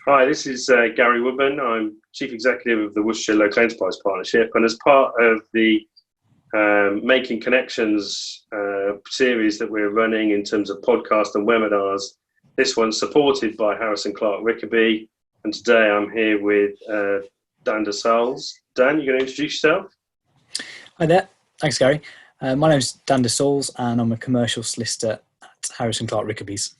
Hi, this is Gary Woodman. I'm Chief Executive of the Worcestershire Local Enterprise Partnership, and as part of the Making Connections series that we're running in terms of podcasts and webinars, this one's supported by Harrison Clark Rickaby, and today I'm here with Dan De Sualles. Dan, you're going to introduce yourself? Hi there. Thanks, Gary. My name's Dan De Sualles, and I'm a commercial solicitor at Harrison Clark Rickaby's.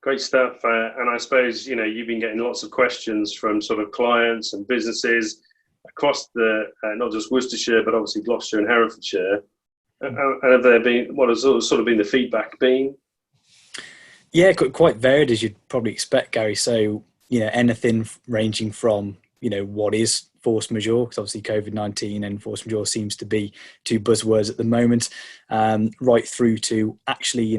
Great stuff. And I suppose, you've been getting lots of questions from sort of clients and businesses across the, not just Worcestershire, but obviously Gloucestershire and Herefordshire. And have there been, what has sort of been the feedback been? Yeah, quite varied, as you'd probably expect, Gary. So, anything ranging from, what is force majeure, because obviously Covid-19 and force majeure seems to be two buzzwords at the moment, right through to actually,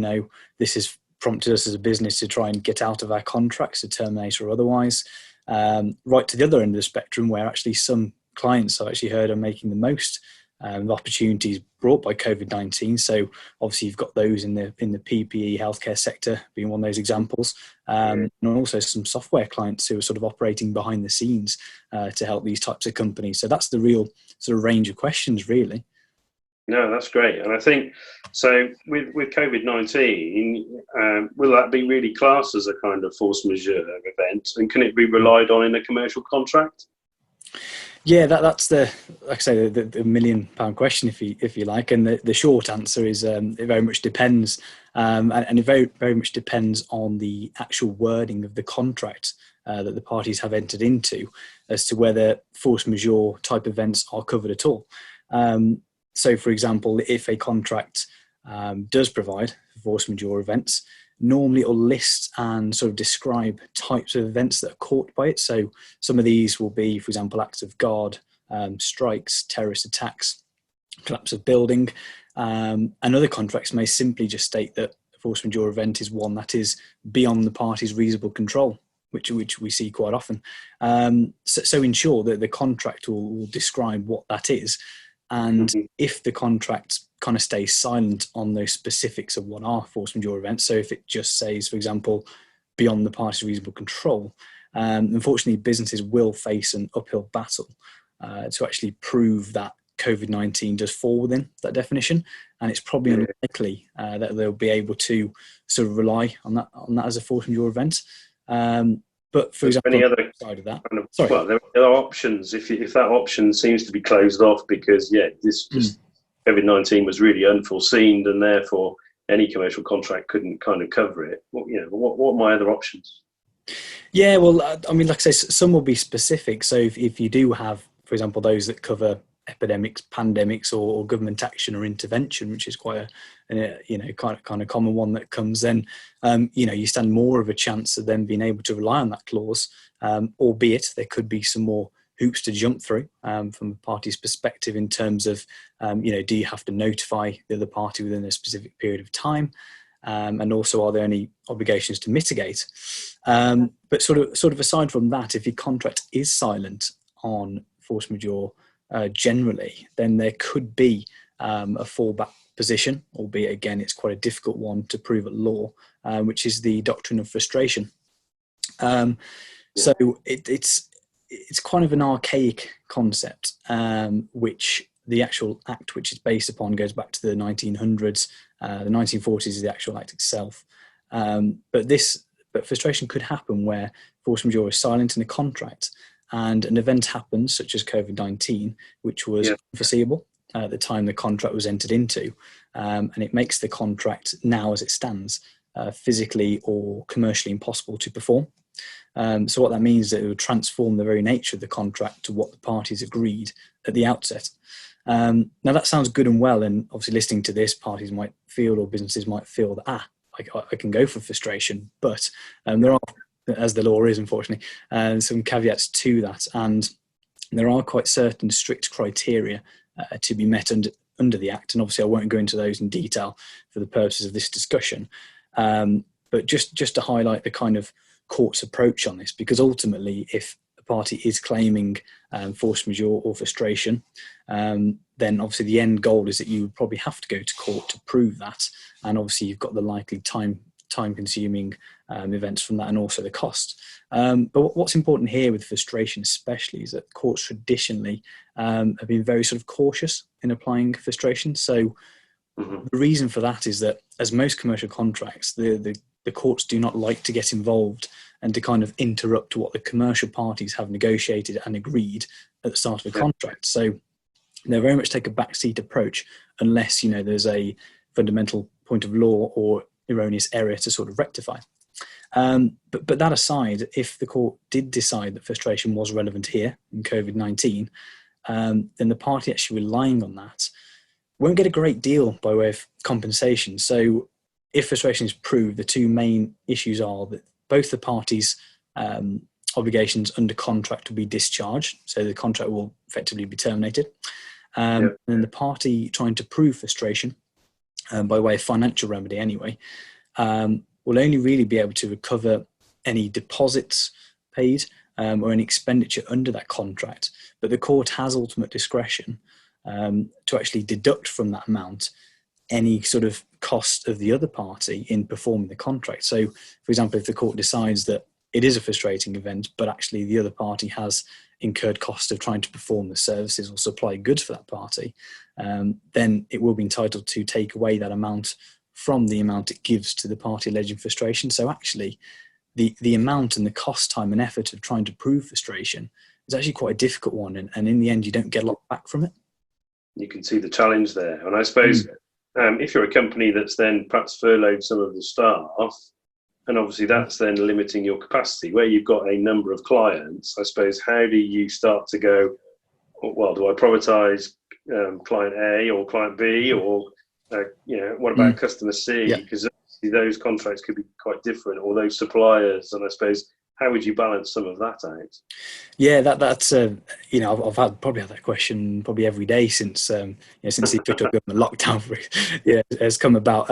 this is prompted us as a business to try and get out of our contracts, to terminate or otherwise, right to the other end of the spectrum, where actually some clients I've actually heard are making the most of opportunities brought by COVID-19. So obviously you've got those in the PPE healthcare sector being one of those examples, and also some software clients who are sort of operating behind the scenes to help these types of companies. So that's the real sort of range of questions, really. No, that's great. And I think, so with COVID-19, will that be really classed as a kind of force majeure event? And can it be relied on in a commercial contract? Yeah, that's the, like I say, the £1 million question, if you like. And the short answer is it very much depends. And it very much depends on the actual wording of the contract that the parties have entered into as to whether force majeure type events are covered at all. So, for example, if a contract does provide force majeure events, normally it'll list and sort of describe types of events that are caught by it. So some of these will be, for example, acts of God, strikes, terrorist attacks, collapse of building, and other contracts may simply just state that a force majeure event is one that is beyond the party's reasonable control, which we see quite often. So in short, the contract will describe what that is. And if the contract kind of stays silent on those specifics of what are force majeure events, so if it just says, for example, beyond the party's reasonable control, unfortunately, businesses will face an uphill battle to actually prove that COVID-19 does fall within that definition. And it's probably unlikely that they'll be able to sort of rely on that as a force majeure event. But for example, any other side of that, well, there are options if that option seems to be closed off because this just COVID-19 was really unforeseen, and therefore any commercial contract couldn't kind of cover it. What are my other options? Yeah, well, I mean, like I say, some will be specific. So if you do have, for example, those that cover epidemics, pandemics, or government action or intervention, which is quite a kind of common one that comes, then you stand more of a chance of them being able to rely on that clause, albeit there could be some more hoops to jump through from a party's perspective in terms of do you have to notify the other party within a specific period of time, and also are there any obligations to mitigate, but sort of aside from that, if your contract is silent on force majeure generally, then there could be a fallback position, albeit again it's quite a difficult one to prove at law, which is the doctrine of frustration. So it's kind of an archaic concept, which the actual act which it's based upon goes back to the 1900s. The 1940s is the actual act itself. But frustration could happen where force majeure is silent in a contract and an event happens, such as COVID-19, which was unforeseeable at the time the contract was entered into, and it makes the contract now as it stands physically or commercially impossible to perform. So what that means is that it will transform the very nature of the contract to what the parties agreed at the outset. Now that sounds good and well, and obviously listening to this, parties might feel, or businesses might feel that I can go for frustration, but there are, as the law is unfortunately, some caveats to that, and there are quite certain strict criteria to be met under the Act, and obviously I won't go into those in detail for the purposes of this discussion, but just to highlight the kind of court's approach on this, because ultimately if a party is claiming force majeure or frustration, then obviously the end goal is that you would probably have to go to court to prove that, and obviously you've got the likely time time-consuming events from that, and also the cost. But what's important here with frustration especially is that courts traditionally have been very sort of cautious in applying frustration. So the reason for that is that, as most commercial contracts, the courts do not like to get involved and to kind of interrupt what the commercial parties have negotiated and agreed at the start of a contract. So they very much take a backseat approach unless, you know, there's a fundamental point of law or erroneous error to sort of rectify. But that aside, if the court did decide that frustration was relevant here in COVID-19, then the party actually relying on that won't get a great deal by way of compensation. So if frustration is proved, the two main issues are that both the parties' obligations under contract will be discharged, so the contract will effectively be terminated. And the party trying to prove frustration, by way of financial remedy anyway, will only really be able to recover any deposits paid or any expenditure under that contract. But the court has ultimate discretion to actually deduct from that amount any sort of cost of the other party in performing the contract. So, for example, if the court decides that it is a frustrating event, but actually the other party has incurred cost of trying to perform the services or supply goods for that party, then it will be entitled to take away that amount from the amount it gives to the party alleging frustration. So actually, the amount and the cost, time and effort of trying to prove frustration is actually quite a difficult one. And in the end, you don't get a lot back from it. You can see the challenge there. And I suppose if you're a company that's then perhaps furloughed some of the staff, and obviously that's then limiting your capacity, where you've got a number of clients, I suppose, how do you start to go, well, do I prioritise client A or client B, or what about customer C? Because those contracts could be quite different, or those suppliers, and I suppose, how would you balance some of that out? Yeah, that's I've probably had that question probably every day since the official government lockdown has come about.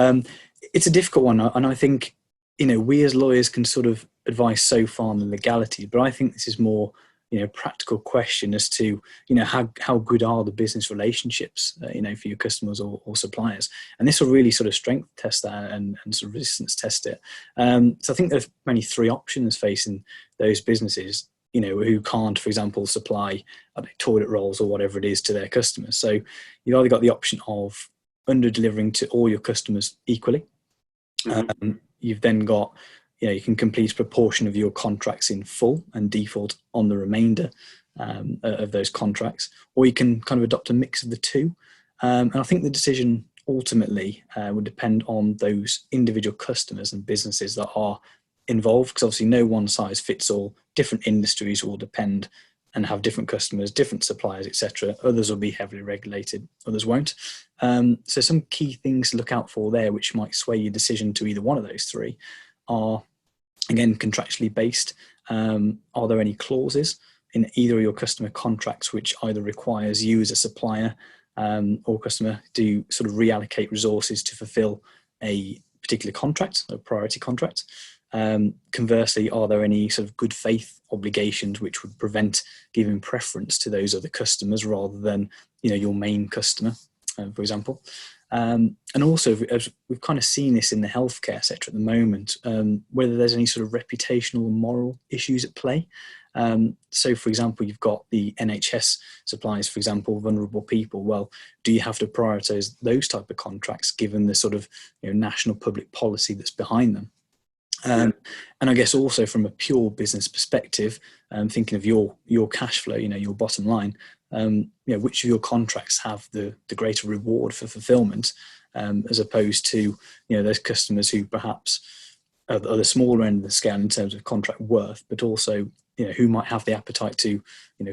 It's a difficult one, and I think we as lawyers can sort of advise so far on the legality, but I think this is more practical question as to how good are the business relationships for your customers or suppliers, and this will really sort of strength test that and sort of resistance test it. So I think there's only three options facing those businesses who can't, for example, supply toilet rolls or whatever it is to their customers. So you've either got the option of under delivering to all your customers equally. You've then got you can complete a proportion of your contracts in full and default on the remainder of those contracts, or you can kind of adopt a mix of the two. And I think the decision ultimately would depend on those individual customers and businesses that are involved, because obviously no one size fits all. Different industries will depend and have different customers, different suppliers, etc. Others will be heavily regulated, others won't. So some key things to look out for there, which might sway your decision to either one of those three, are, again, contractually based. Are there any clauses in either of your customer contracts which either requires you as a supplier or customer to sort of reallocate resources to fulfill a particular contract, a priority contract? Conversely, are there any sort of good faith obligations which would prevent giving preference to those other customers rather than your main customer, for example? And also, as we've kind of seen this in the healthcare sector at the moment, whether there's any sort of reputational or moral issues at play. So, for example, you've got the NHS suppliers, for example, vulnerable people. Well, do you have to prioritise those type of contracts given the sort of national public policy that's behind them? And I guess also from a pure business perspective, thinking of your cash flow, your bottom line, which of your contracts have the greater reward for fulfillment, as opposed to those customers who perhaps are the smaller end of the scale in terms of contract worth, but also who might have the appetite to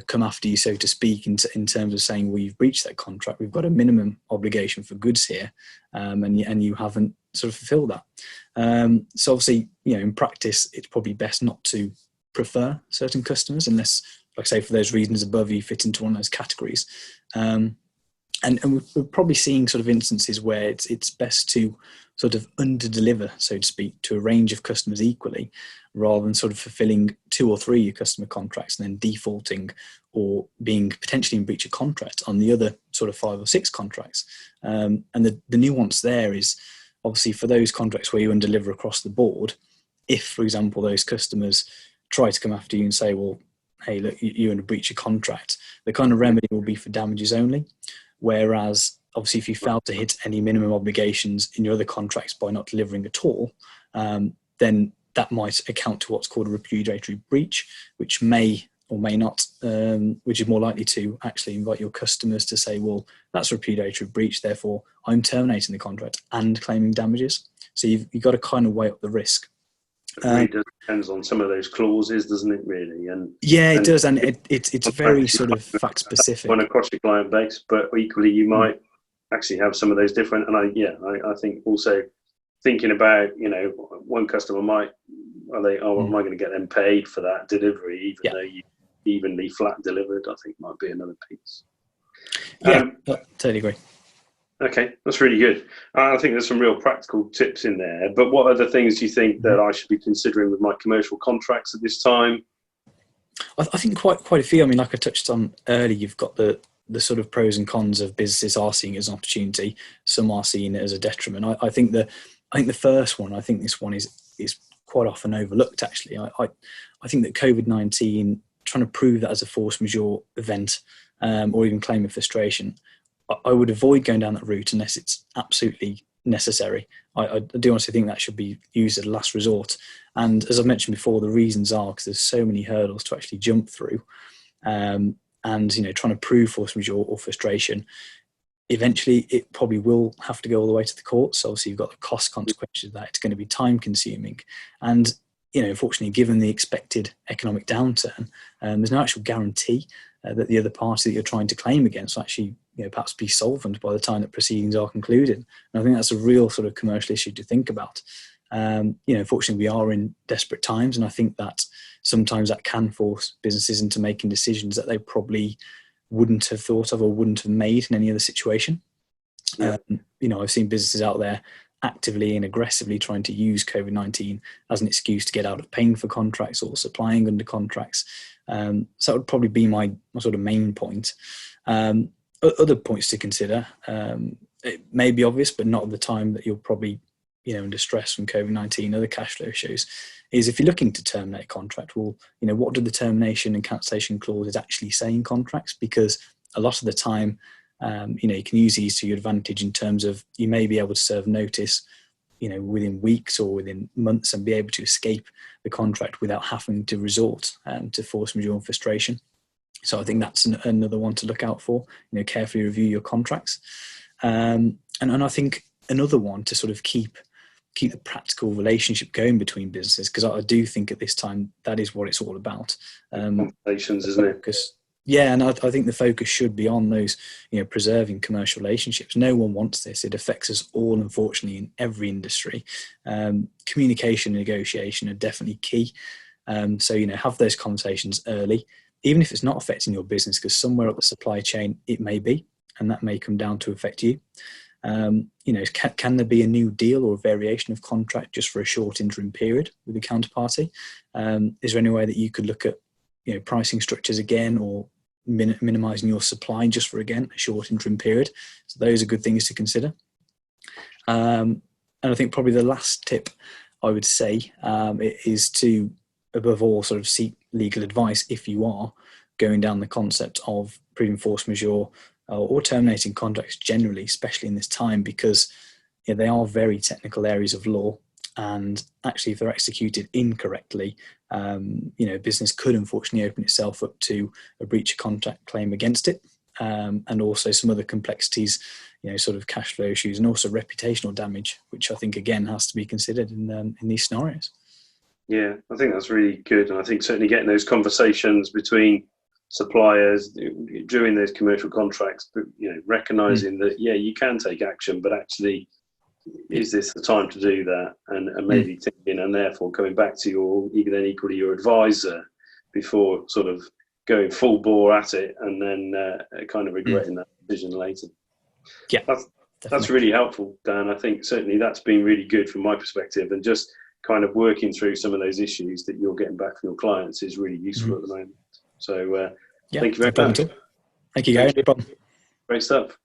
come after you, so to speak, in terms of saying, well, you've breached that contract, we've got a minimum obligation for goods here, and you haven't sort of fulfilled that. So obviously, in practice, it's probably best not to prefer certain customers unless, like I say, for those reasons above, you fit into one of those categories. And we're probably seeing sort of instances where it's best to sort of under-deliver, so to speak, to a range of customers equally, rather than sort of fulfilling 2 or 3 of your customer contracts and then defaulting or being potentially in breach of contract on the other sort of 5 or 6 contracts. And the nuance there is, obviously for those contracts where you undeliver across the board, if, for example, those customers try to come after you and say, well, hey, look, you're in a breach of contract, the kind of remedy will be for damages only. Whereas, obviously, if you fail to hit any minimum obligations in your other contracts by not delivering at all, then that might account to what's called a repudiatory breach, which may or may not, which is more likely to actually invite your customers to say, well, that's a repudiatory breach, therefore I'm terminating the contract and claiming damages. So you've got to kind of weigh up the risk. It really depends on some of those clauses, doesn't it, really? It does, and it's very sort of fact specific. One across your client base, but equally you might actually have some of those different. And I think also thinking about, one customer might, am I going to get them paid for that delivery, even though you evenly flat delivered? I think might be another piece. Totally agree. Okay, that's really good. I think there's some real practical tips in there. But what other things do you think that I should be considering with my commercial contracts at this time? I think quite a few. I mean, like I touched on earlier, you've got the sort of pros and cons of businesses are seeing it as an opportunity. Some are seeing it as a detriment. I think the first one, I think this one is quite often overlooked, actually. I think that COVID-19, trying to prove that as a force majeure event or even claim of frustration, I would avoid going down that route unless it's absolutely necessary. I do honestly think that should be used as a last resort. And as I've mentioned before, the reasons are because there's so many hurdles to actually jump through. And, trying to prove force majeure or frustration, eventually it probably will have to go all the way to the courts. So obviously you've got the cost consequences of that. It's going to be time consuming. And, unfortunately, given the expected economic downturn, there's no actual guarantee that the other party that you're trying to claim against will actually perhaps be solvent by the time that proceedings are concluded. And I think that's a real sort of commercial issue to think about. Unfortunately, we are in desperate times, and I think that sometimes that can force businesses into making decisions that they probably wouldn't have thought of or wouldn't have made in any other situation. Yeah. I've seen businesses out there actively and aggressively trying to use COVID-19 as an excuse to get out of paying for contracts or supplying under contracts. So that would probably be my sort of main point. Other points to consider, it may be obvious, but not at the time that you're probably under stress from COVID-19, other cash flow issues, is if you're looking to terminate a contract, well, what do the termination and cancellation clauses actually say in contracts? Because a lot of the time, you can use these to your advantage in terms of you may be able to serve notice, within weeks or within months and be able to escape the contract without having to resort to force majeure and frustration. So I think that's another one to look out for. Carefully review your contracts, and I think another one to sort of keep the practical relationship going between businesses, because I do think at this time that is what it's all about. Conversations, isn't it? Yeah, and I think the focus should be on those, preserving commercial relationships. No one wants this. It affects us all, unfortunately, in every industry. Communication and negotiation are definitely key. So, have those conversations early, even if it's not affecting your business, because somewhere up the supply chain it may be, and that may come down to affect you. Can there be a new deal or a variation of contract just for a short interim period with the counterparty? Is there any way that you could look at, pricing structures again, or minimizing your supply just for, again, a short interim period? So those are good things to consider. And I think probably the last tip I would say is to, above all, sort of seek legal advice if you are going down the concept of proving force majeure or terminating contracts generally, especially in this time, because they are very technical areas of law. And actually, if they're executed incorrectly, business could unfortunately open itself up to a breach of contract claim against it, and also some other complexities, sort of cash flow issues, and also reputational damage, which I think again has to be considered in these scenarios. Yeah, I think that's really good, and I think certainly getting those conversations between suppliers during those commercial contracts, but recognizing that you can take action, but actually, is this the time to do that? And maybe thinking, and therefore coming back to your advisor before sort of going full bore at it, and then kind of regretting that decision later. Yeah, that's really helpful, Dan. I think certainly that's been really good from my perspective, and just kind of working through some of those issues that you're getting back from your clients is really useful at the moment. So thank you very much. Thank you, Gary. No problem. Great stuff.